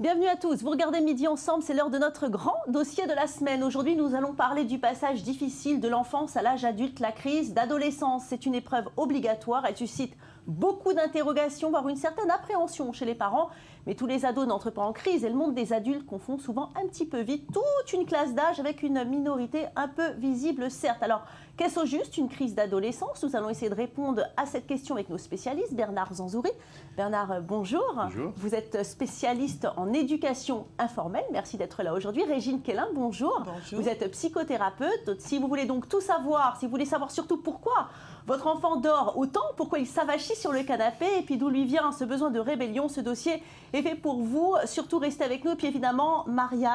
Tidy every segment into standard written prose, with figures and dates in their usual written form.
Bienvenue à tous, vous regardez Midi Ensemble, c'est l'heure de notre grand dossier de la semaine. Aujourd'hui, nous allons parler du passage difficile de l'enfance à l'âge adulte, la crise d'adolescence. C'est une épreuve obligatoire, elle suscite beaucoup d'interrogations, voire une certaine appréhension chez les parents. Mais tous les ados n'entrent pas en crise et le monde des adultes confond souvent un petit peu vite toute une classe d'âge avec une minorité un peu visible, certes. Alors, qu'est-ce au juste une crise d'adolescence? Nous allons essayer de répondre à cette question avec nos spécialistes. Bernard Zanzouri. Bernard, bonjour. Bonjour. Vous êtes spécialiste en éducation informelle. Merci d'être là aujourd'hui. Régine Quélin, bonjour. Bonjour. Vous êtes psychothérapeute. Si vous voulez donc tout savoir, si vous voulez savoir surtout pourquoi votre enfant dort autant, pourquoi il s'avachit sur le canapé et puis d'où lui vient ce besoin de rébellion, ce dossier est fait pour vous. Surtout restez avec nous. Et puis évidemment, Marie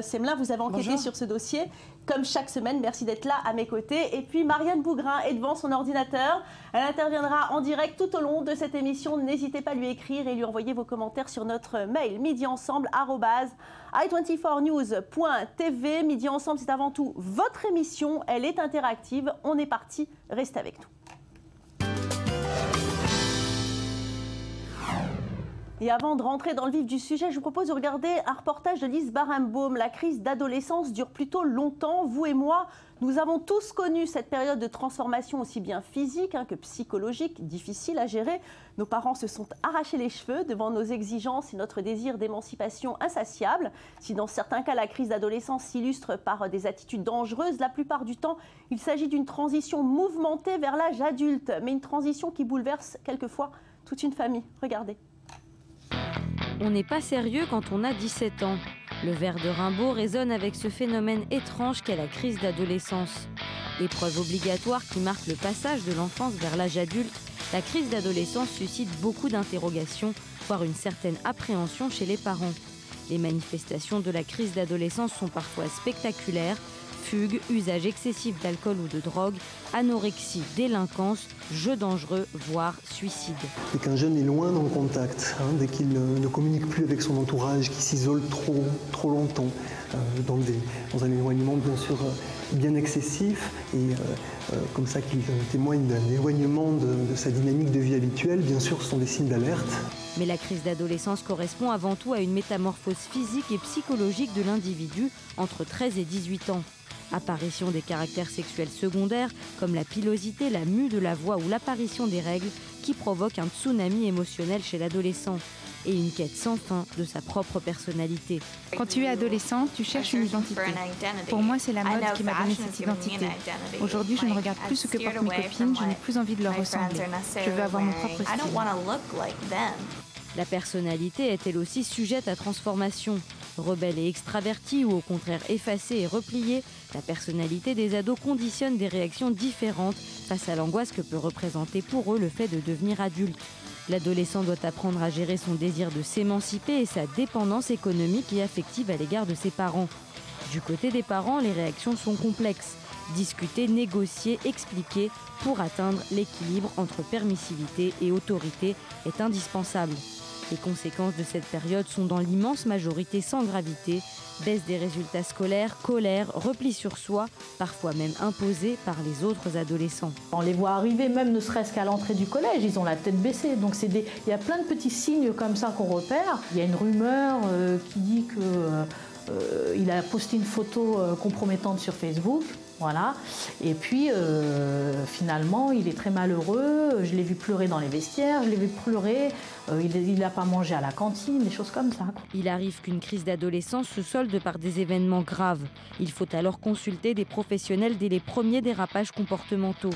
Semelin, vous avez enquêté Bonjour. sur ce dossier. Comme chaque semaine, merci d'être là à mes côtés. Et puis Marianne Bougrain est devant son ordinateur. Elle interviendra en direct tout au long de cette émission. N'hésitez pas à lui écrire et lui envoyer vos commentaires sur notre mail midiensemble@i24news.tv. Midi Ensemble, c'est avant tout votre émission. Elle est interactive. On est parti. Restez avec nous. Et avant de rentrer dans le vif du sujet, je vous propose de regarder un reportage de Lise Barenbaum. La crise d'adolescence dure plutôt longtemps. Vous et moi, nous avons tous connu cette période de transformation aussi bien physique que psychologique, difficile à gérer. Nos parents se sont arrachés les cheveux devant nos exigences et notre désir d'émancipation insatiable. Si dans certains cas, la crise d'adolescence s'illustre par des attitudes dangereuses, la plupart du temps, il s'agit d'une transition mouvementée vers l'âge adulte, mais une transition qui bouleverse quelquefois toute une famille. Regardez. On n'est pas sérieux quand on a 17 ans. Le vers de Rimbaud résonne avec ce phénomène étrange qu'est la crise d'adolescence. Épreuve obligatoire qui marque le passage de l'enfance vers l'âge adulte, la crise d'adolescence suscite beaucoup d'interrogations, voire une certaine appréhension chez les parents. Les manifestations de la crise d'adolescence sont parfois spectaculaires. Fugue, usage excessif d'alcool ou de drogue, anorexie, délinquance, jeux dangereux, voire suicide. Dès qu'un jeune est loin dans le contact, dès qu'il ne communique plus avec son entourage, qu'il s'isole trop longtemps, dans un éloignement bien sûr bien excessif, et comme ça qu'il témoigne d'un éloignement de sa dynamique de vie habituelle, bien sûr ce sont des signes d'alerte. Mais la crise d'adolescence correspond avant tout à une métamorphose physique et psychologique de l'individu entre 13 et 18 ans. Apparition des caractères sexuels secondaires comme la pilosité, la mue de la voix ou l'apparition des règles qui provoquent un tsunami émotionnel chez l'adolescent et une quête sans fin de sa propre personnalité. Quand tu es adolescent, tu cherches une identité. Pour moi, c'est la mode qui m'a donné cette identité. Aujourd'hui, je ne regarde plus ce que portent mes copines, je n'ai plus envie de leur ressembler. Je veux avoir mon propre style. La personnalité est elle aussi sujette à transformation. Rebelle et extravertie ou au contraire effacée et repliée, la personnalité des ados conditionne des réactions différentes face à l'angoisse que peut représenter pour eux le fait de devenir adulte. L'adolescent doit apprendre à gérer son désir de s'émanciper et sa dépendance économique et affective à l'égard de ses parents. Du côté des parents, les réactions sont complexes. Discuter, négocier, expliquer pour atteindre l'équilibre entre permissivité et autorité est indispensable. Les conséquences de cette période sont dans l'immense majorité sans gravité, baisse des résultats scolaires, colère, repli sur soi, parfois même imposé par les autres adolescents. On les voit arriver même ne serait-ce qu'à l'entrée du collège, ils ont la tête baissée. Donc il y a plein de petits signes comme ça qu'on repère. Il y a une rumeur qui dit qu'il a posté une photo compromettante sur Facebook. Voilà. Et puis, finalement, il est très malheureux. Je l'ai vu pleurer dans les vestiaires, je l'ai vu pleurer. Il n'a pas mangé à la cantine, des choses comme ça. Il arrive qu'une crise d'adolescence se solde par des événements graves. Il faut alors consulter des professionnels dès les premiers dérapages comportementaux.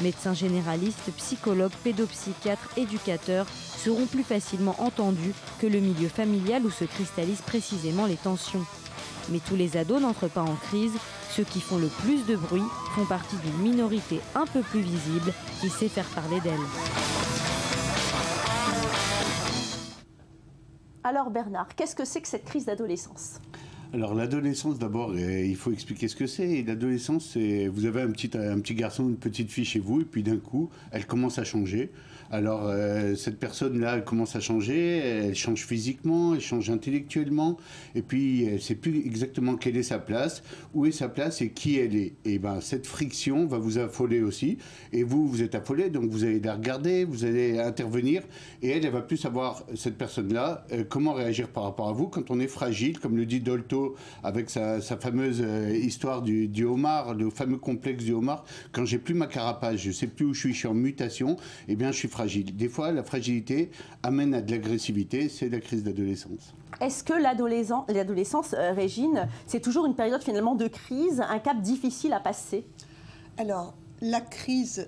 Médecins généralistes, psychologues, pédopsychiatres, éducateurs seront plus facilement entendus que le milieu familial où se cristallisent précisément les tensions. Mais tous les ados n'entrent pas en crise. Ceux qui font le plus de bruit font partie d'une minorité un peu plus visible qui sait faire parler d'elle. Alors Bernard, qu'est-ce que c'est que cette crise d'adolescence ? Alors l'adolescence, d'abord, il faut expliquer ce que c'est. L'adolescence, c'est vous avez un petit garçon, une petite fille chez vous, et puis d'un coup, elle commence à changer. Alors cette personne-là, elle commence à changer, elle change physiquement, elle change intellectuellement, et puis elle ne sait plus exactement quelle est sa place, où est sa place et qui elle est. Et ben cette friction va vous affoler aussi, et vous êtes affolé, donc vous allez la regarder, vous allez intervenir, et elle va plus savoir, cette personne-là, comment réagir par rapport à vous quand on est fragile, comme le dit Dolto avec sa fameuse histoire du homard, le fameux complexe du homard. Quand j'ai plus ma carapace, je sais plus où je suis en mutation, eh bien je suis fragile. Des fois, la fragilité amène à de l'agressivité, c'est la crise d'adolescence. Est-ce que l'adolescence, Régine, c'est toujours une période finalement de crise, un cap difficile à passer? Alors, la crise,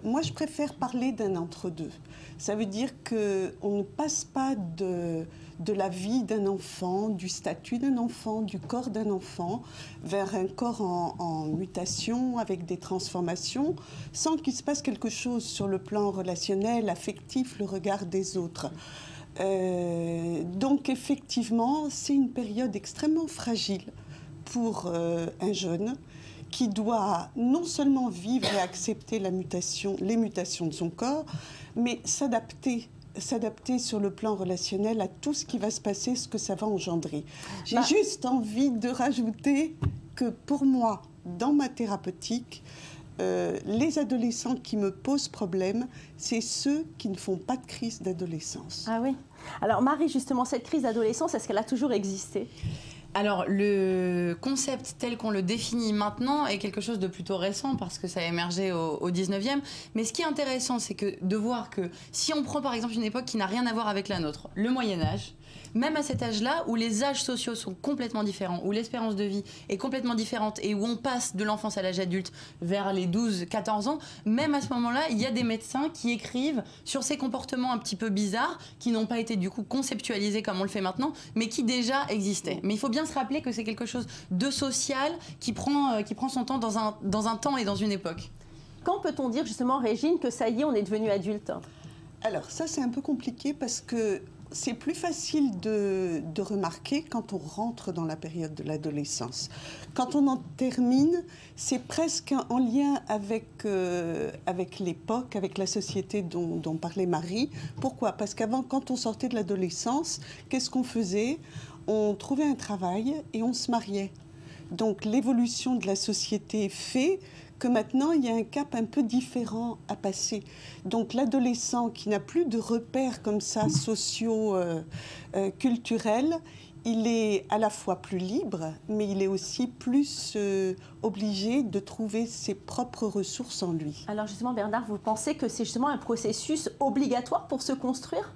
moi je préfère parler d'un entre-deux. Ça veut dire qu'on ne passe pas de la vie d'un enfant, du statut d'un enfant, du corps d'un enfant, vers un corps en mutation, avec des transformations, sans qu'il se passe quelque chose sur le plan relationnel, affectif, le regard des autres. Donc effectivement, c'est une période extrêmement fragile pour un jeune qui doit non seulement vivre et accepter les mutations de son corps, mais s'adapter sur le plan relationnel à tout ce qui va se passer, ce que ça va engendrer. J'ai juste envie de rajouter que pour moi, dans ma thérapeutique, les adolescents qui me posent problème, c'est ceux qui ne font pas de crise d'adolescence. Ah oui. Alors Marie, justement, cette crise d'adolescence, est-ce qu'elle a toujours existé ? Alors, le concept tel qu'on le définit maintenant est quelque chose de plutôt récent parce que ça a émergé au 19e. Mais ce qui est intéressant, c'est de voir que si on prend par exemple une époque qui n'a rien à voir avec la nôtre, le Moyen-Âge, même à cet âge-là, où les âges sociaux sont complètement différents, où l'espérance de vie est complètement différente et où on passe de l'enfance à l'âge adulte vers les 12-14 ans, même à ce moment-là, il y a des médecins qui écrivent sur ces comportements un petit peu bizarres, qui n'ont pas été du coup conceptualisés comme on le fait maintenant, mais qui déjà existaient. Mais il faut bien se rappeler que c'est quelque chose de social qui prend son temps dans un temps et dans une époque. Quand peut-on dire justement, Régine, que ça y est, on est devenu adulte ? Alors ça, c'est un peu compliqué parce que c'est plus facile de remarquer quand on rentre dans la période de l'adolescence. Quand on en termine, c'est presque en lien avec l'époque, avec la société dont parlait Marie. Pourquoi ? Parce qu'avant, quand on sortait de l'adolescence, qu'est-ce qu'on faisait ? On trouvait un travail et on se mariait. Donc l'évolution de la société fait que maintenant, il y a un cap un peu différent à passer. Donc l'adolescent qui n'a plus de repères comme ça, sociaux, culturels, il est à la fois plus libre, mais il est aussi plus obligé de trouver ses propres ressources en lui. Alors justement, Bernard, vous pensez que c'est justement un processus obligatoire pour se construire ?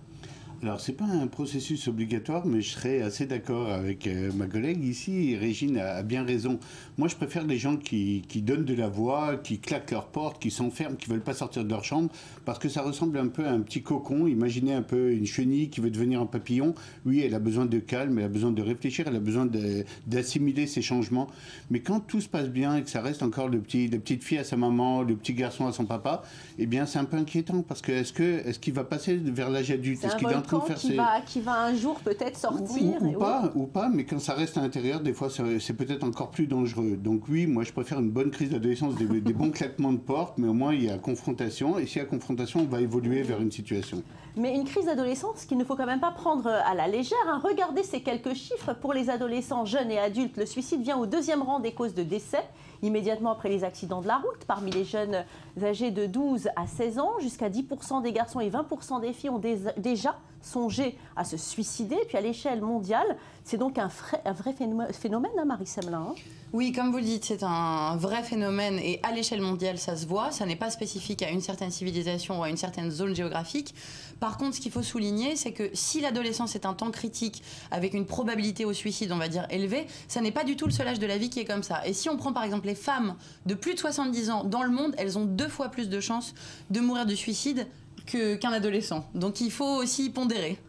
Alors, ce n'est pas un processus obligatoire, mais je serais assez d'accord avec ma collègue ici. Régine a bien raison. Moi, je préfère les gens qui donnent de la voix, qui claquent leurs portes, qui s'enferment, qui ne veulent pas sortir de leur chambre, parce que ça ressemble un peu à un petit cocon. Imaginez un peu une chenille qui veut devenir un papillon. Oui, elle a besoin de calme, elle a besoin de réfléchir, elle a besoin d'assimiler ces changements. Mais quand tout se passe bien et que ça reste encore la petite fille à sa maman, le petit garçon à son papa, eh bien, c'est un peu inquiétant, parce que est-ce qu'il va passer vers l'âge adulte ? Est-ce qu'il est en train de faire qui va un jour peut-être sortir ou pas, mais quand ça reste à l'intérieur, des fois c'est peut-être encore plus dangereux. Donc oui, moi je préfère une bonne crise d'adolescence, des bons claquements de porte, mais au moins il y a confrontation, et s'il y a confrontation, on va évoluer vers une situation. Mais une crise d'adolescence qu'il ne faut quand même pas prendre à la légère. Hein. Regardez ces quelques chiffres. Pour les adolescents, jeunes et adultes, le suicide vient au 2e rang des causes de décès, immédiatement après les accidents de la route. Parmi les jeunes âgés de 12 à 16 ans, jusqu'à 10% des garçons et 20% des filles ont déjà songé à se suicider. Puis à l'échelle mondiale, c'est donc un vrai phénomène, hein, Marie Semelin, hein. Oui, comme vous le dites, c'est un vrai phénomène et à l'échelle mondiale, ça se voit. Ça n'est pas spécifique à une certaine civilisation ou à une certaine zone géographique. Par contre, ce qu'il faut souligner, c'est que si l'adolescence est un temps critique avec une probabilité au suicide, on va dire, élevée, ça n'est pas du tout le seul âge de la vie qui est comme ça. Et si on prend par exemple les femmes de plus de 70 ans dans le monde, elles ont 2 fois plus de chances de mourir du suicide qu'un adolescent. Donc il faut aussi pondérer.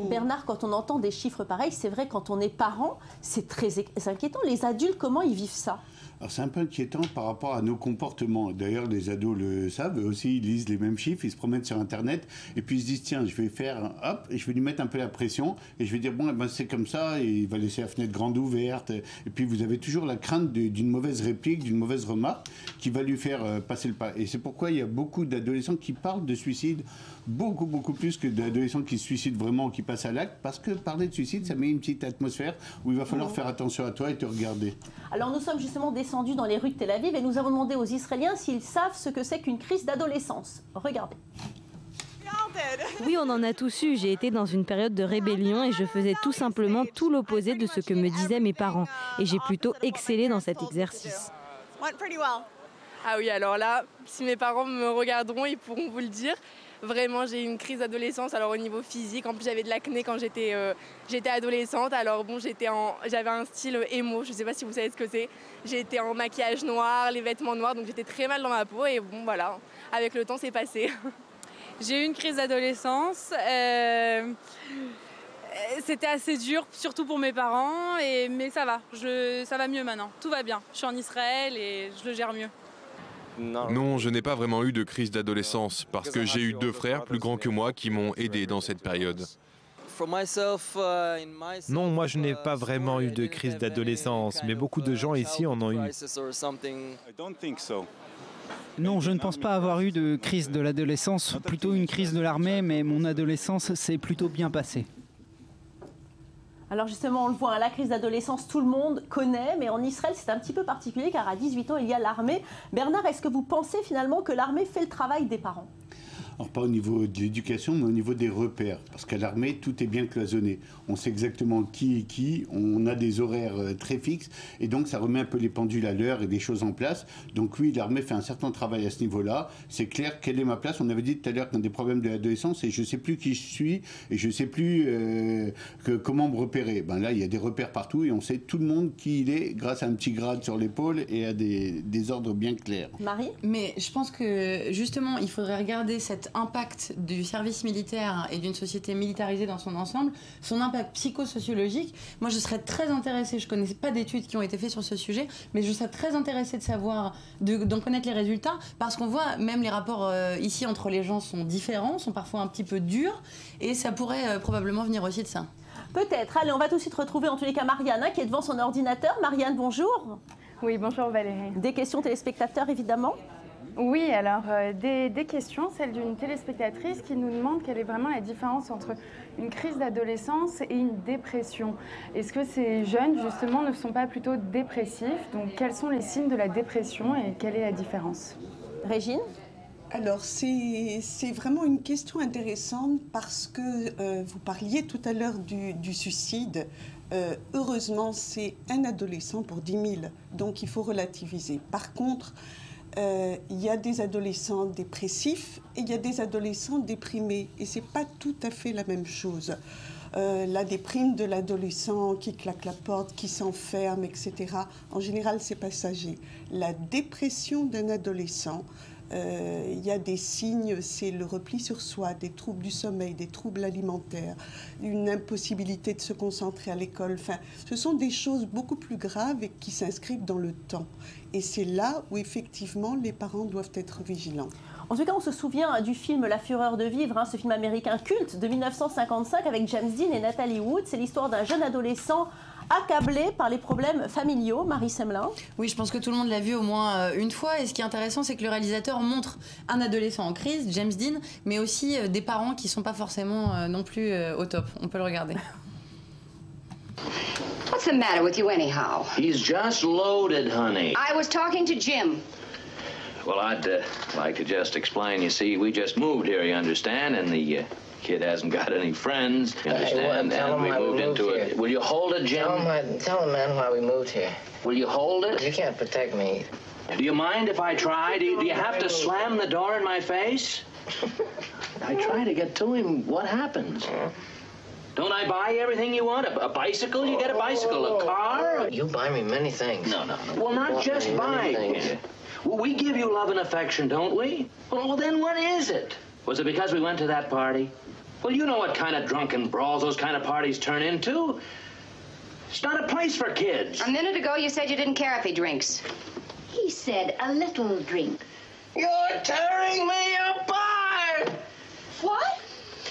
Bernard, quand on entend des chiffres pareils, c'est vrai, quand on est parent, c'est très inquiétant. Les adultes, comment ils vivent ça ? Alors c'est un peu inquiétant par rapport à nos comportements. D'ailleurs, les ados le savent, eux aussi, ils lisent les mêmes chiffres, ils se promènent sur Internet, et puis ils se disent, tiens, je vais faire, hop, et je vais lui mettre un peu la pression, et je vais dire, bon, eh ben, c'est comme ça, et il va laisser la fenêtre grande ouverte, et puis vous avez toujours la crainte d'une mauvaise réplique, d'une mauvaise remarque, qui va lui faire passer le pas. Et c'est pourquoi il y a beaucoup d'adolescents qui parlent de suicide, beaucoup plus que d'adolescents qui se suicident vraiment, qui passent à l'acte, parce que parler de suicide, ça met une petite atmosphère où il va falloir faire attention à toi et te regarder. Alors nous sommes justement descendus dans les rues de Tel Aviv et nous avons demandé aux Israéliens s'ils savent ce que c'est qu'une crise d'adolescence. Regardez. Oui, on en a tous eu. J'ai été dans une période de rébellion et je faisais tout simplement tout l'opposé de ce que me disaient mes parents. Et j'ai plutôt excellé dans cet exercice. Ah oui, alors là, si mes parents me regarderont, ils pourront vous le dire. Vraiment, j'ai eu une crise d'adolescence, alors au niveau physique. En plus, j'avais de l'acné quand j'étais adolescente. Alors bon, j'avais un style émo, je ne sais pas si vous savez ce que c'est. J'étais en maquillage noir, les vêtements noirs, donc j'étais très mal dans ma peau. Et bon, voilà, avec le temps, c'est passé. J'ai eu une crise d'adolescence. C'était assez dur, surtout pour mes parents, mais ça va. Ça va mieux maintenant. Tout va bien. Je suis en Israël et je le gère mieux. Non, je n'ai pas vraiment eu de crise d'adolescence parce que j'ai eu 2 frères plus grands que moi qui m'ont aidé dans cette période. Non, moi je n'ai pas vraiment eu de crise d'adolescence, mais beaucoup de gens ici en ont eu. Non, je ne pense pas avoir eu de crise de l'adolescence, plutôt une crise de l'armée, mais mon adolescence s'est plutôt bien passée. Alors justement, on le voit, la crise d'adolescence, tout le monde connaît, mais en Israël, c'est un petit peu particulier car à 18 ans, il y a l'armée. Bernard, est-ce que vous pensez finalement que l'armée fait le travail des parents ? Alors pas au niveau de l'éducation, mais au niveau des repères. Parce qu'à l'armée, tout est bien cloisonné. On sait exactement qui est qui, on a des horaires très fixes, et donc ça remet un peu les pendules à l'heure et des choses en place. Donc oui, l'armée fait un certain travail à ce niveau-là. C'est clair, quelle est ma place ? On avait dit tout à l'heure qu'on a des problèmes de l'adolescence, et je ne sais plus qui je suis, et je ne sais plus comment me repérer. Ben là, il y a des repères partout, et on sait tout le monde qui il est, grâce à un petit grade sur l'épaule, et à des ordres bien clairs. Marie ? Mais je pense que justement, il faudrait regarder cet impact du service militaire et d'une société militarisée dans son ensemble, son impact psychosociologique. Moi, je serais très intéressée, je ne connais pas d'études qui ont été faites sur ce sujet, mais je serais très intéressée de savoir, d'en connaître les résultats, parce qu'on voit même les rapports ici entre les gens sont différents, sont parfois un petit peu durs, et ça pourrait probablement venir aussi de ça. Peut-être. Allez, on va tout de suite retrouver en tous les cas Marianne, qui est devant son ordinateur. Marianne, bonjour. Oui, bonjour Valérie. Des questions téléspectateurs, évidemment. Oui, alors des questions, celle d'une téléspectatrice qui nous demande quelle est vraiment la différence entre une crise d'adolescence et une dépression. Est-ce que ces jeunes, justement, ne sont pas plutôt dépressifs? Donc, quels sont les signes de la dépression et quelle est la différence? Régine? Alors, c'est vraiment une question intéressante parce que vous parliez tout à l'heure du suicide. Heureusement, c'est un adolescent pour 10 000, donc il faut relativiser. Par contre, il y a des adolescents dépressifs et il y a des adolescents déprimés. Et ce n'est pas tout à fait la même chose. La déprime de l'adolescent qui claque la porte, qui s'enferme, etc., en général, c'est passager. La dépression d'un adolescent, il y a des signes, c'est le repli sur soi, des troubles du sommeil, des troubles alimentaires, une impossibilité de se concentrer à l'école. Enfin, ce sont des choses beaucoup plus graves et qui s'inscrivent dans le temps. Et c'est là où, effectivement, les parents doivent être vigilants. En tout cas, on se souvient du film La Fureur de vivre, ce film américain culte de 1955 avec James Dean et Natalie Wood. C'est l'histoire d'un jeune adolescent accablé par les problèmes familiaux. Marie Semelin. Oui, je pense que tout le monde l'a vu au moins une fois. Et ce qui est intéressant, c'est que le réalisateur montre un adolescent en crise, James Dean, mais aussi des parents qui ne sont pas forcément non plus au top. On peut le regarder. What's the matter with you anyhow? He's just loaded, honey. I was talking to Jim. Well, I'd like to just explain. You see, we just moved here, you understand, and the kid hasn't got any friends, you understand, and we moved into it. Will you hold it, Jim? Tell him, man, why we moved here. Will you hold it? You can't protect me. Do you mind if I try? Do you have to slam the door in my face? I try to get to him. What happens? Don't I buy everything you want? A bicycle? You get a bicycle. A car? You buy me many things. No. Well, not just buying. Well, we give you love and affection, don't we? Well, then what is it? Was it because we went to that party? Well, you know what kind of drunken brawls those kind of parties turn into. It's not a place for kids. A minute ago, you said you didn't care if he drinks. He said a little drink. You're tearing me apart! What?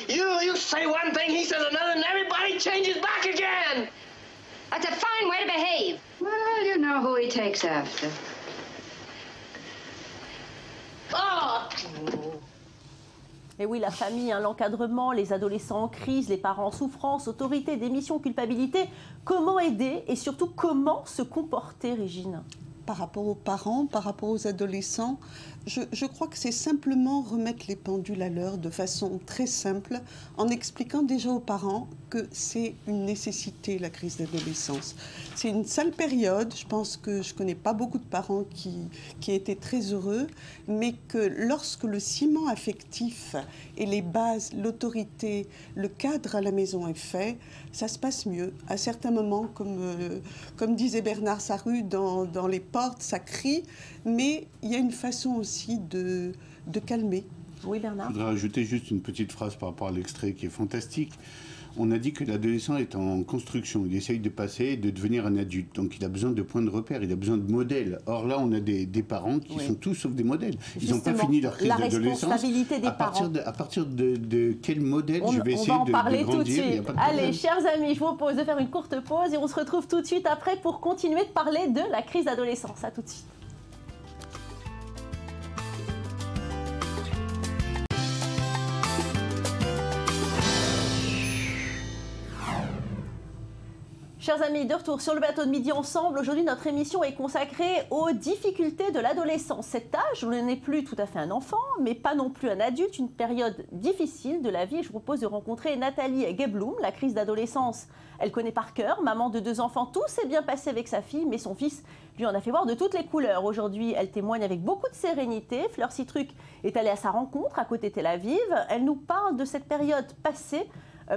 You say one thing, he says another, and everybody changes back again! That's a fine way to behave. Well, you know who he takes after. Oh! Et oui, la famille, hein, l'encadrement, les adolescents en crise, les parents en souffrance, autorité, démission, culpabilité. Comment aider et surtout comment se comporter, Régine? Par rapport aux parents, par rapport aux adolescents, je crois que c'est simplement remettre les pendules à l'heure de façon très simple, en expliquant déjà aux parents que c'est une nécessité, la crise d'adolescence. C'est une sale période, je pense que je ne connais pas beaucoup de parents qui étaient très heureux, mais que lorsque le ciment affectif et les bases, l'autorité, le cadre à la maison est fait, ça se passe mieux. À certains moments, comme disait Bernard Sarru, dans les portes, ça crie, mais il y a une façon aussi de calmer. Oui, Bernard. Je voudrais rajouter juste une petite phrase par rapport à l'extrait qui est fantastique. On a dit que l'adolescent est en construction, il essaye de passer et de devenir un adulte. Donc il a besoin de points de repère, il a besoin de modèles. Or là, on a des parents qui sont tous sauf des modèles. Ils n'ont pas fini leur crise d'adolescence. La responsabilité des parents. À partir de quel modèle je vais essayer de grandir, tout de suite. Il y a pas de Allez, chers amis, je vous propose de faire une courte pause et on se retrouve tout de suite après pour continuer de parler de la crise d'adolescence. À tout de suite. Chers amis, de retour sur le bateau de Midi Ensemble. Aujourd'hui, notre émission est consacrée aux difficultés de l'adolescence. Cet âge où l'on n'est plus tout à fait un enfant, mais pas non plus un adulte, une période difficile de la vie. Je vous propose de rencontrer Nathalie Gebloum. La crise d'adolescence, elle connaît par cœur. Maman de 2 enfants, tout s'est bien passé avec sa fille, mais son fils lui en a fait voir de toutes les couleurs. Aujourd'hui, elle témoigne avec beaucoup de sérénité. Fleur Citruc est allée à sa rencontre à côté de Tel Aviv. Elle nous parle de cette période passée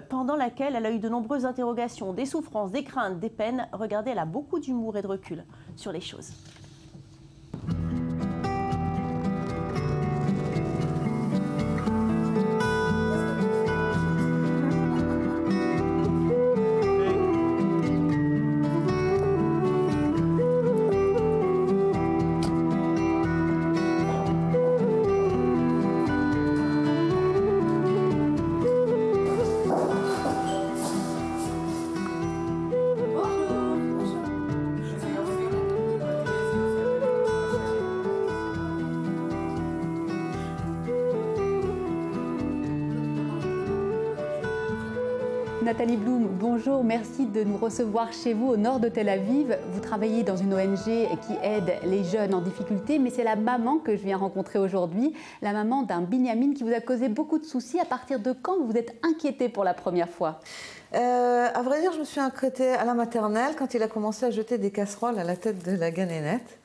pendant laquelle elle a eu de nombreuses interrogations, des souffrances, des craintes, des peines. Regardez, elle a beaucoup d'humour et de recul sur les choses. Nathalie Blum, bonjour, merci de nous recevoir chez vous au nord de Tel Aviv. Vous travaillez dans une ONG qui aide les jeunes en difficulté, mais c'est la maman que je viens rencontrer aujourd'hui, la maman d'un Binyamin qui vous a causé beaucoup de soucis. À partir de quand vous vous êtes inquiétée pour la première fois? À vrai dire, je me suis inquiétée à la maternelle quand il a commencé à jeter des casseroles à la tête de la ganénette.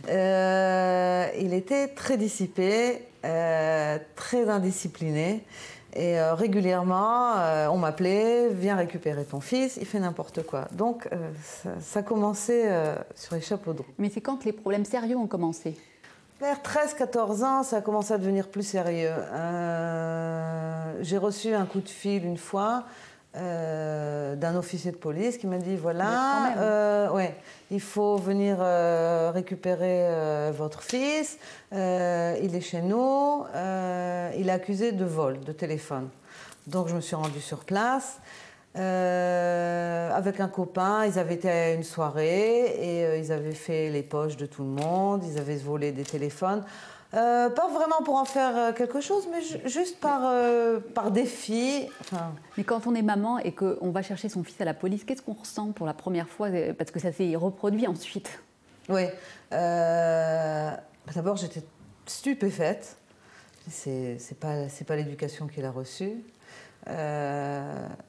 Il était très dissipé, très indiscipliné. Et régulièrement, on m'appelait, viens récupérer ton fils, il fait n'importe quoi. Donc, ça commençait sur les chapeaux de roue. Mais c'est quand les problèmes sérieux ont commencé? Vers 13-14 ans, ça a commencé à devenir plus sérieux. J'ai reçu un coup de fil une fois d'un officier de police qui m'a dit, voilà, ouais, il faut venir récupérer votre fils, il est chez nous, il est accusé de vol de téléphone. Donc je me suis rendue sur place avec un copain, ils avaient été à une soirée et ils avaient fait les poches de tout le monde, ils avaient volé des téléphones. Pas vraiment pour en faire quelque chose, mais juste par défi. Enfin... Mais quand on est maman et qu'on va chercher son fils à la police, qu'est-ce qu'on ressent pour la première fois? Parce que ça s'est reproduit ensuite. Oui. D'abord, j'étais stupéfaite. C'est pas l'éducation qu'il a reçue.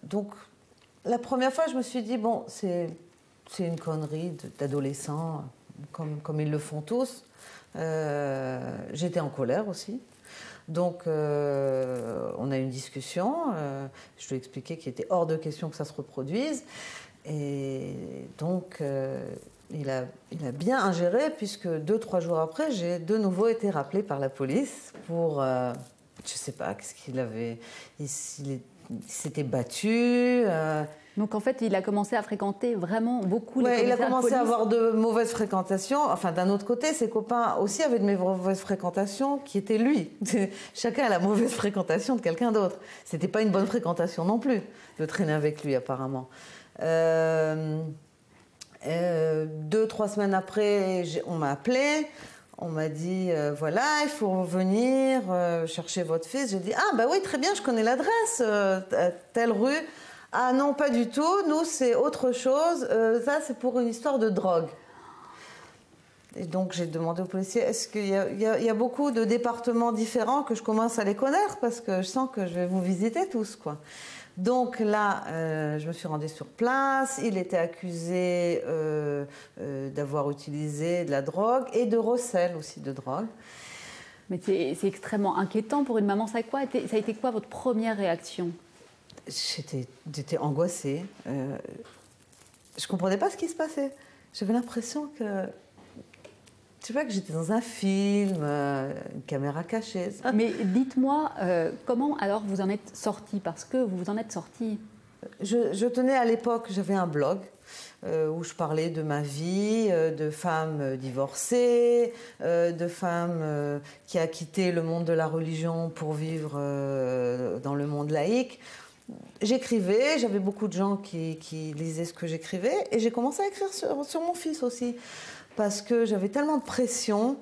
Donc, la première fois, je me suis dit, bon, c'est une connerie d'adolescents, comme ils le font tous. J'étais en colère aussi. Donc, on a eu une discussion. Je lui ai expliqué qu'il était hors de question que ça se reproduise. Et donc, il a bien ingéré, puisque 2-3 jours après, j'ai de nouveau été rappelée par la police pour... je ne sais pas, qu'est-ce qu'il avait... s'était battu. Donc en fait, il a commencé à fréquenter vraiment beaucoup les il a commissaires de commencé à police. avoir de mauvaises fréquentations. Enfin, d'un autre côté, ses copains aussi avaient de mauvaises fréquentations qui étaient lui. Chacun a la mauvaise fréquentation de quelqu'un d'autre. C'était pas une bonne fréquentation non plus de traîner avec lui, apparemment. 2-3 semaines après, on m'a appelé. On m'a dit, voilà, il faut venir chercher votre fils. J'ai dit, ah bah oui, très bien, je connais l'adresse, telle rue. Ah non, pas du tout, nous c'est autre chose, ça c'est pour une histoire de drogue. Et donc j'ai demandé aux policiers, est-ce qu'il y a beaucoup de départements différents que je commence à les connaître parce que je sens que je vais vous visiter tous, quoi. Donc là, je me suis rendue sur place, il était accusé d'avoir utilisé de la drogue et de recel aussi de drogue. Mais c'est extrêmement inquiétant pour une maman, ça a été quoi votre première réaction? J'étais angoissée. Je ne comprenais pas ce qui se passait. J'avais l'impression que... Je sais pas, que j'étais dans un film, une caméra cachée. Mais dites-moi, comment alors vous en êtes sortie? Parce que vous vous en êtes sortie. Je tenais à l'époque, j'avais un blog où je parlais de ma vie, de femmes divorcées, de femmes qui a quitté le monde de la religion pour vivre dans le monde laïque. J'écrivais, j'avais beaucoup de gens qui lisaient ce que j'écrivais et j'ai commencé à écrire sur mon fils aussi parce que j'avais tellement de pression.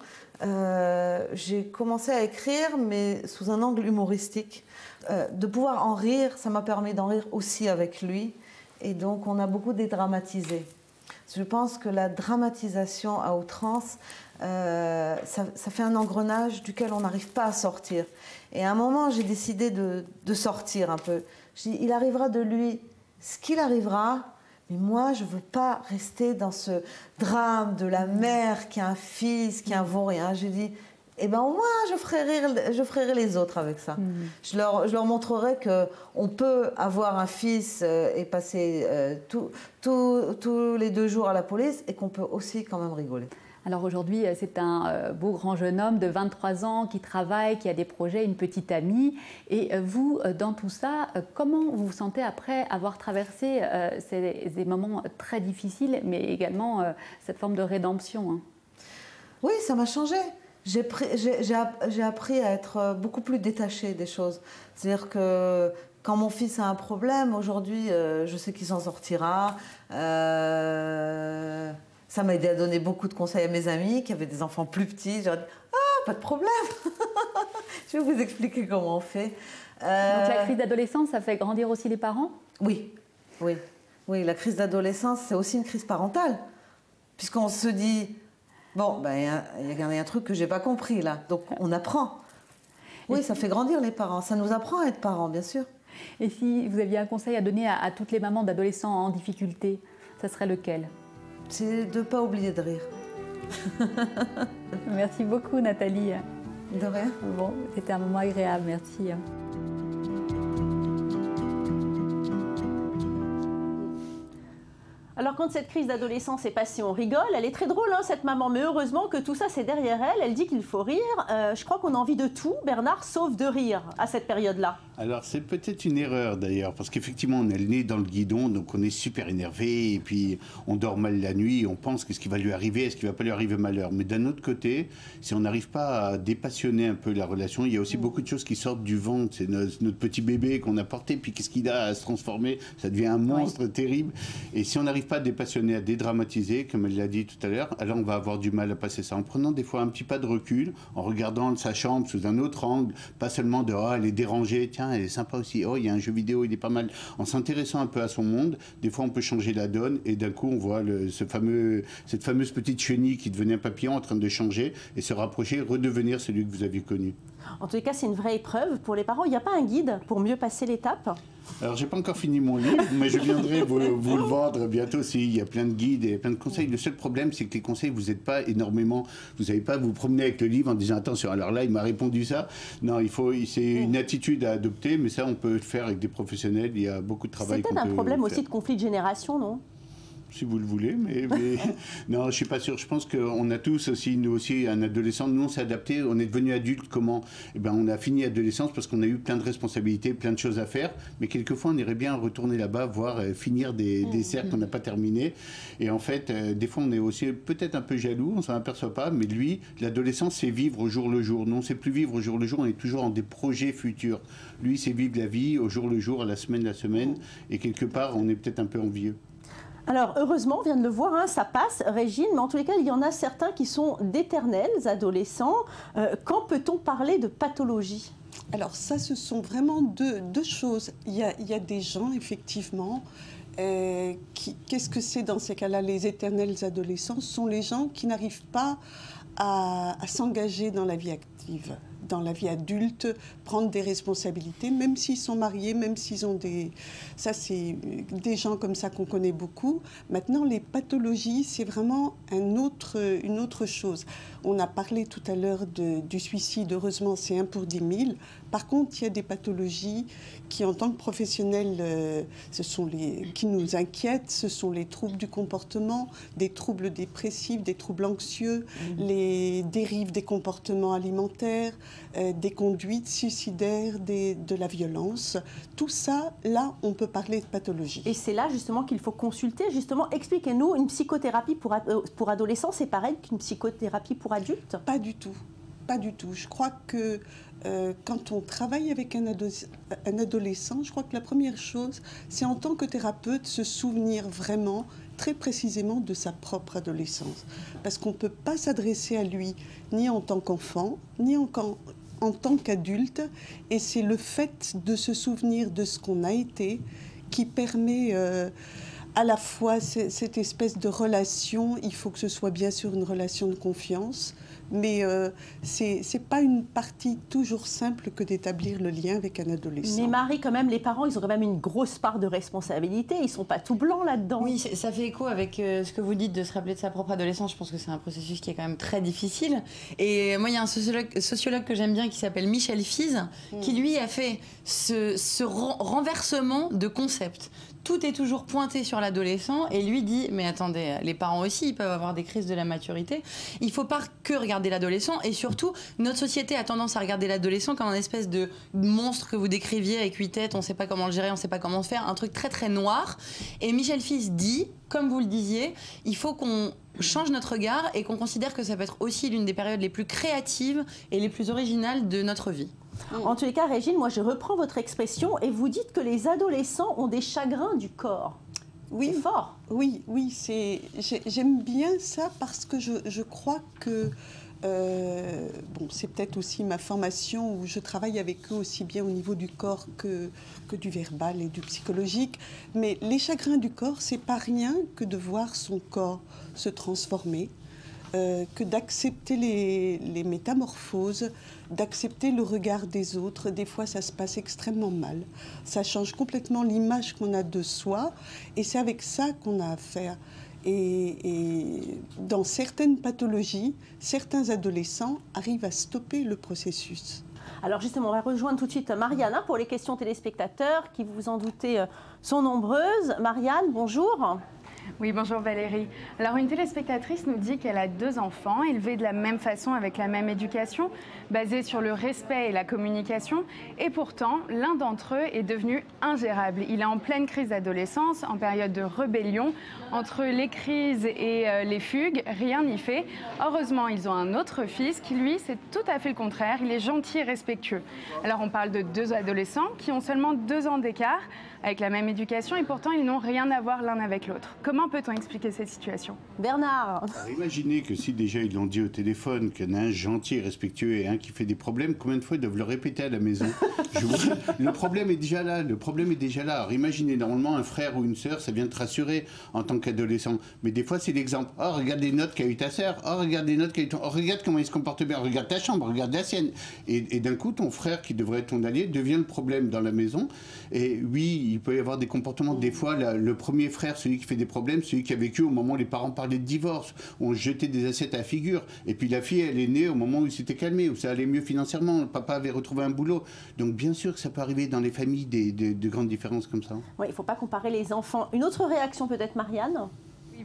J'ai commencé à écrire mais sous un angle humoristique. De pouvoir en rire, ça m'a permis d'en rire aussi avec lui et donc on a beaucoup dédramatisé. Je pense que la dramatisation à outrance, ça fait un engrenage duquel on n'arrive pas à sortir. Et à un moment, j'ai décidé de sortir un peu. Je dis, il arrivera de lui ce qu'il arrivera, mais moi, je ne veux pas rester dans ce drame de la mère qui a un fils, qui a un vaurien. J'ai dit, eh ben au moins, je ferai rire les autres avec ça. Je leur montrerai qu'on peut avoir un fils et passer tous les 2 jours à la police et qu'on peut aussi quand même rigoler. Alors aujourd'hui, c'est un beau grand jeune homme de 23 ans qui travaille, qui a des projets, une petite amie. Et vous, dans tout ça, comment vous vous sentez après avoir traversé ces moments très difficiles, mais également cette forme de rédemption, hein? Oui, ça m'a changé. J'ai appris à être beaucoup plus détachée des choses. C'est-à-dire que quand mon fils a un problème, aujourd'hui, je sais qu'il s'en sortira. Ça m'a aidé à donner beaucoup de conseils à mes amis qui avaient des enfants plus petits. J'ai dit, ah, pas de problème. Je vais vous expliquer comment on fait. Donc la crise d'adolescence, ça fait grandir aussi les parents? Oui, la crise d'adolescence, c'est aussi une crise parentale. Puisqu'on se dit, bon, il y a un truc que je n'ai pas compris là. Donc on apprend. Oui, ça fait grandir les parents. Ça nous apprend à être parents, bien sûr. Et si vous aviez un conseil à donner à toutes les mamans d'adolescents en difficulté, ça serait lequel? C'est de ne pas oublier de rire. Merci beaucoup, Nathalie. De rien. Bon, c'était un moment agréable, merci. Alors quand cette crise d'adolescence est passée, on rigole. Elle est très drôle, hein, cette maman, mais heureusement que tout ça c'est derrière elle. Elle dit qu'il faut rire. Je crois qu'on a envie de tout, Bernard, sauf de rire à cette période-là. Alors c'est peut-être une erreur d'ailleurs, parce qu'effectivement on est le nez dans le guidon, donc on est super énervé, et puis on dort mal la nuit, on pense qu'est-ce qui va lui arriver, est-ce qu'il ne va pas lui arriver malheur. Mais d'un autre côté, si on n'arrive pas à dépassionner un peu la relation, il y a aussi beaucoup de choses qui sortent du ventre. C'est notre petit bébé qu'on a porté, puis qu'est-ce qu'il a à se transformer, ça devient un monstre terrible. Et si on n'arrive pas à dépassionner, à dédramatiser, comme elle l'a dit tout à l'heure, alors on va avoir du mal à passer ça. En prenant des fois un petit pas de recul, en regardant sa chambre sous un autre angle, pas seulement de « oh, elle est dérangée, tiens, elle est sympa aussi, oh, il y a un jeu vidéo, il est pas mal ». En s'intéressant un peu à son monde, des fois on peut changer la donne et d'un coup on voit cette fameuse petite chenille qui devenait un papillon en train de changer et se rapprocher, redevenir celui que vous aviez connu. En tous les cas, c'est une vraie épreuve pour les parents. Il n'y a pas un guide pour mieux passer l'étape? Alors, j'ai pas encore fini mon livre, mais je viendrai vous le vendre bientôt aussi. Il y a plein de guides et plein de conseils. Le seul problème, c'est que les conseils, vous n'êtes pas énormément... Vous n'avez pas vous promener avec le livre en disant « Attention, alors là, il m'a répondu ça ». Non, c'est une attitude à adopter, mais ça, on peut le faire avec des professionnels. Il y a beaucoup de travail. C'est peut-être un problème aussi de conflit de génération, non? si vous le voulez, mais non, je ne suis pas sûr. Je pense qu'on a tous aussi, nous aussi, un adolescent. Nous, on s'est adapté, on est devenu adulte. Comment? Eh ben, on a fini l'adolescence parce qu'on a eu plein de responsabilités, plein de choses à faire. Mais quelquefois, on irait bien retourner là-bas, voir finir des cercles qu'on n'a pas terminés. Et en fait, des fois, on est aussi peut-être un peu jaloux, on ne s'en aperçoit pas. Mais lui, l'adolescence, c'est vivre au jour le jour. Nous, on ne sait plus vivre au jour le jour, on est toujours dans des projets futurs. Lui, c'est vivre la vie au jour le jour, à la semaine. Et quelque part, on est peut-être un peu envieux. Alors, heureusement, on vient de le voir, hein, ça passe, Régine, mais en tous les cas, il y en a certains qui sont d'éternels adolescents. Quand peut-on parler de pathologie? Alors ça, ce sont vraiment deux choses. Il y a des gens, effectivement, qu'est-ce que c'est dans ces cas-là? Les éternels adolescents sont les gens qui n'arrivent pas à s'engager dans la vie active, dans la vie adulte, prendre des responsabilités, même s'ils sont mariés, même s'ils ont des... Ça, c'est des gens comme ça qu'on connaît beaucoup. Maintenant, les pathologies, c'est vraiment une autre chose. On a parlé tout à l'heure du suicide. Heureusement, c'est 1 pour 10 000. Par contre, il y a des pathologies qui, en tant que professionnels, qui nous inquiètent. Ce sont les troubles du comportement, des troubles dépressifs, des troubles anxieux, les dérives des comportements alimentaires, des conduites suicidaires, de la violence. Tout ça, là, on peut parler de pathologie. Et c'est là, justement, qu'il faut consulter. Justement, expliquez-nous, une psychothérapie pour adolescents, c'est pareil qu'une psychothérapie pour adultes? Pas du tout. Pas du tout. Je crois que quand on travaille avec un adolescent, je crois que la première chose, c'est en tant que thérapeute, se souvenir vraiment, très précisément, de sa propre adolescence. Parce qu'on ne peut pas s'adresser à lui ni en tant qu'enfant, ni en tant qu'adulte. Et c'est le fait de se souvenir de ce qu'on a été qui permet à la fois cette espèce de relation. Il faut que ce soit bien sûr une relation de confiance. Mais c'est pas une partie toujours simple que d'établir le lien avec un adolescent. Mais Marie, quand même, les parents, ils ont quand même une grosse part de responsabilité. Ils sont pas tout blancs là-dedans. Oui, ça fait écho avec ce que vous dites de se rappeler de sa propre adolescence. Je pense que c'est un processus qui est quand même très difficile. Et moi, il y a un sociologue que j'aime bien qui s'appelle Michel Fize, qui lui a fait ce renversement de concept. Tout est toujours pointé sur l'adolescent et lui dit, mais attendez, les parents aussi, ils peuvent avoir des crises de la maturité. Il ne faut pas que regarder l'adolescent et surtout, notre société a tendance à regarder l'adolescent comme un espèce de monstre que vous décriviez avec 8 têtes, on ne sait pas comment le gérer, on ne sait pas comment se faire, un truc très très noir. Et Michel Fize dit, comme vous le disiez, il faut qu'on change notre regard et qu'on considère que ça peut être aussi l'une des périodes les plus créatives et les plus originales de notre vie. En tous les cas, Régine, moi je reprends votre expression et vous dites que les adolescents ont des chagrins du corps. Oui, c'est fort. Oui, j'aime bien ça parce que je crois que c'est peut-être aussi ma formation où je travaille avec eux aussi bien au niveau du corps que du verbal et du psychologique. Mais les chagrins du corps, c'est pas rien que de voir son corps se transformer. Que d'accepter les métamorphoses, d'accepter le regard des autres. Des fois, ça se passe extrêmement mal. Ça change complètement l'image qu'on a de soi et c'est avec ça qu'on a affaire. Et dans certaines pathologies, certains adolescents arrivent à stopper le processus. Alors justement, on va rejoindre tout de suite Marianne pour les questions téléspectateurs qui, vous en doutez, sont nombreuses. Marianne, bonjour. Oui, bonjour Valérie. Alors une téléspectatrice nous dit qu'elle a 2 enfants, élevés de la même façon, avec la même éducation, basée sur le respect et la communication. Et pourtant, l'un d'entre eux est devenu ingérable. Il est en pleine crise d'adolescence, en période de rébellion. Entre les crises et les fugues, rien n'y fait. Heureusement, ils ont un autre fils qui, lui, c'est tout à fait le contraire. Il est gentil et respectueux. Alors on parle de 2 adolescents qui ont seulement 2 ans d'écart, avec la même éducation, et pourtant ils n'ont rien à voir l'un avec l'autre. Comment peut-on expliquer cette situation? Bernard. Alors, imaginez que si déjà ils l'ont dit au téléphone, qu'il y en a un gentil et respectueux et un qui fait des problèmes, combien de fois ils doivent le répéter à la maison? Le problème est déjà là, Alors imaginez, normalement un frère ou une sœur, ça vient de te rassurer en tant qu'adolescent. Mais des fois c'est l'exemple. Oh, regarde les notes qu'a eu ta sœur. Oh, regarde les notes qu'a eu ton... Oh, regarde comment il se comporte bien. Regarde ta chambre, regarde la sienne. Et d'un coup, ton frère qui devrait être ton allié devient le problème dans la maison. Et oui, il peut y avoir des comportements, des fois, le premier frère, celui qui fait des problèmes, celui qui a vécu au moment où les parents parlaient de divorce, où on jetait des assiettes à la figure. Et puis la fille, elle est née au moment où il s'était calmé, où ça allait mieux financièrement, le papa avait retrouvé un boulot. Donc bien sûr que ça peut arriver dans les familles de grandes différences comme ça. Oui, il ne faut pas comparer les enfants. Une autre réaction peut-être, Marianne?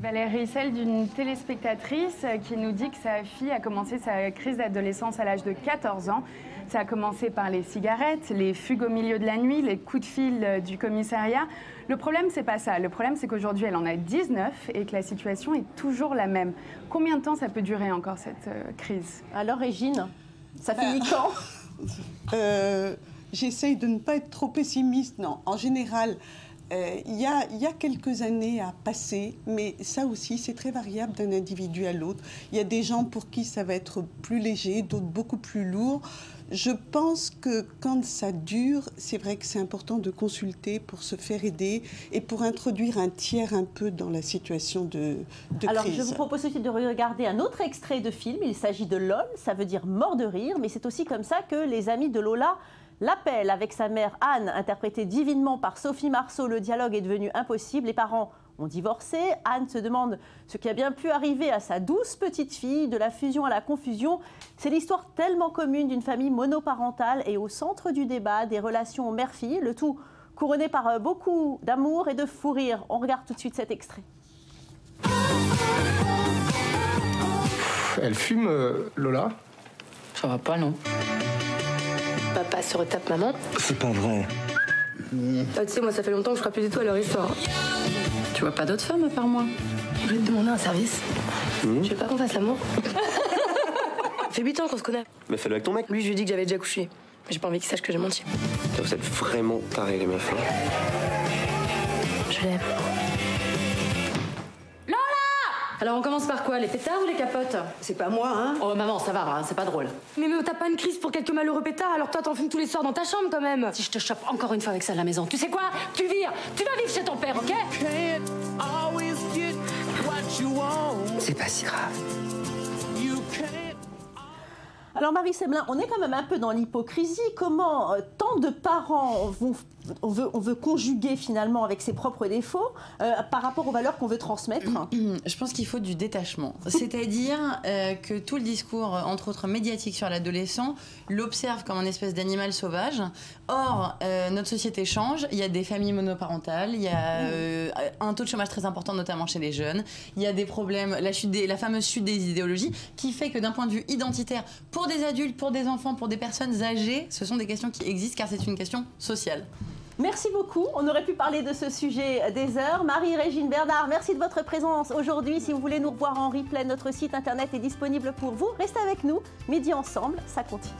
Valérie, celle d'une téléspectatrice qui nous dit que sa fille a commencé sa crise d'adolescence à l'âge de 14 ans. Ça a commencé par les cigarettes, les fugues au milieu de la nuit, les coups de fil du commissariat. Le problème, c'est pas ça. Le problème, c'est qu'aujourd'hui, elle en a 19 et que la situation est toujours la même. Combien de temps ça peut durer encore, cette crise? Alors, Régine, ça finit quand? J'essaye de ne pas être trop pessimiste. Non, en général, il y a quelques années à passer, mais ça aussi, c'est très variable d'un individu à l'autre. Il y a des gens pour qui ça va être plus léger, d'autres beaucoup plus lourd. Je pense que quand ça dure, c'est vrai que c'est important de consulter pour se faire aider et pour introduire un tiers un peu dans la situation de Alors, crise. je vous propose aussi de regarder un autre extrait de film. Il s'agit de LOL, ça veut dire mort de rire, mais c'est aussi comme ça que les amis de Lola l'appellent. Avec sa mère Anne, interprétée divinement par Sophie Marceau, le dialogue est devenu impossible. Les parents ont divorcé. Anne se demande ce qui a bien pu arriver à sa douce petite fille, de la fusion à la confusion. C'est l'histoire tellement commune d'une famille monoparentale et au centre du débat des relations mère-fille, le tout couronné par beaucoup d'amour et de fou rire. On regarde tout de suite cet extrait. Elle fume, Lola? Ça va pas, non. Papa se retape maman. C'est pas vrai. Tu sais, moi, ça fait longtemps que je crois plus du tout à leur histoire. Tu vois pas d'autres femmes à part moi? Je vais te demander un service. Tu veux pas qu'on fasse l'amour? Ça fait 8 ans qu'on se connaît. Mais fais-le avec ton mec. Lui, je lui ai dit que j'avais déjà couché. Mais j'ai pas envie qu'il sache que j'ai menti. Vous êtes vraiment tarés, les meufs. Je l'aime. Lola! Alors, on commence par quoi? Les pétards ou les capotes? C'est pas moi, hein? Oh, maman, ça va, hein, c'est pas drôle. Mais t'as pas une crise pour quelques malheureux pétards, alors toi, t'en fumes tous les soirs dans ta chambre, quand même. Si je te chope encore une fois avec ça à la maison, tu sais quoi? Tu vires! Tu vas vivre chez ton père, ok? C'est pas si grave. Alors Marie Semelin, on est quand même un peu dans l'hypocrisie. Comment tant de parents on veut conjuguer finalement avec ses propres défauts par rapport aux valeurs qu'on veut transmettre? Je pense qu'il faut du détachement. C'est-à-dire que tout le discours, entre autres médiatique sur l'adolescent, l'observe comme un espèce d'animal sauvage. Or, notre société change. Il y a des familles monoparentales, il y a un taux de chômage très important, notamment chez les jeunes. Il y a des problèmes, la fameuse chute des idéologies, qui fait que d'un point de vue identitaire, pour des adultes, pour des enfants, pour des personnes âgées, ce sont des questions qui existent car c'est une question sociale. Merci beaucoup. On aurait pu parler de ce sujet des heures. Marie-Régine Bernard, merci de votre présence aujourd'hui. Si vous voulez nous revoir en replay, notre site internet est disponible pour vous. Restez avec nous. Midi ensemble, ça continue.